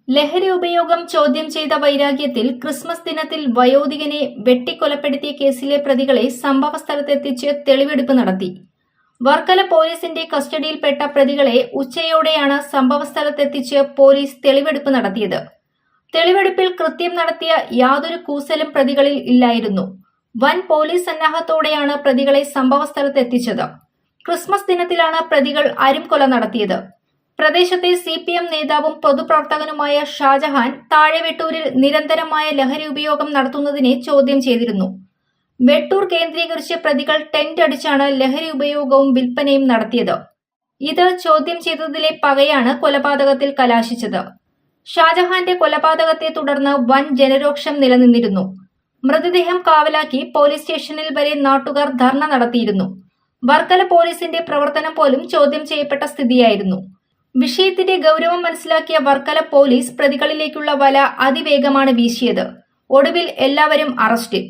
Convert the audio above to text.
ലഹരി ഉപയോഗം ചോദ്യം ചെയ്ത വൈരാഗ്യത്തിൽ ക്രിസ്മസ് ദിനത്തിൽ വയോധികനെ വെട്ടിക്കൊലപ്പെടുത്തിയ കേസിലെ പ്രതികളെ സംഭവസ്ഥലത്തെത്തിച്ച് തെളിവെടുപ്പ് നടത്തി. വർക്കല പോലീസിന്റെ കസ്റ്റഡിയിൽപ്പെട്ട പ്രതികളെ ഉച്ചയോടെയാണ് സംഭവസ്ഥലത്തെത്തിച്ച് പോലീസ് തെളിവെടുപ്പ് നടത്തിയത്. തെളിവെടുപ്പിൽ കൃത്യം നടത്തിയ യാതൊരു കൂസലും പ്രതികളിൽ ഇല്ലായിരുന്നു. വൻ പോലീസ് സന്നാഹത്തോടെയാണ് പ്രതികളെ സംഭവസ്ഥലത്തെത്തിച്ചത്. ക്രിസ്മസ് ദിനത്തിലാണ് പ്രതികൾ അരുംകൊല നടത്തിയത്. പ്രദേശത്തെ CPM നേതാവും പൊതുപ്രവർത്തകനുമായ ഷാജഹാൻ താഴെവെട്ടൂരിൽ നിരന്തരമായ ലഹരി ഉപയോഗം നടത്തുന്നതിനെ ചോദ്യം ചെയ്തിരുന്നു. വെട്ടൂർ കേന്ദ്രീകരിച്ച് പ്രതികൾ ടെന്റ് അടിച്ചാണ് ലഹരി ഉപയോഗവും വിൽപ്പനയും നടത്തിയത്. ഇത് ചോദ്യം ചെയ്തതിലെ പകയാണ് കൊലപാതകത്തിൽ കലാശിച്ചത്. ഷാജഹാന്റെ കൊലപാതകത്തെ തുടർന്ന് വൻ ജനരോക്ഷം നിലനിന്നിരുന്നു. മൃതദേഹം കാവലാക്കി പോലീസ് സ്റ്റേഷനിൽ വരെ നാട്ടുകാർ ധർണ നടത്തിയിരുന്നു. വർക്കല പോലീസിന്റെ പ്രവർത്തനം പോലും ചോദ്യം ചെയ്യപ്പെട്ട സ്ഥിതിയായിരുന്നു. വിഷയത്തിന്റെ ഗൗരവം മനസ്സിലാക്കിയ വർക്കല പോലീസ് പ്രതികളിലേക്കുള്ള വല അതിവേഗമാണ് വീശിയത്. ഒടുവിൽ എല്ലാവരും അറസ്റ്റിൽ.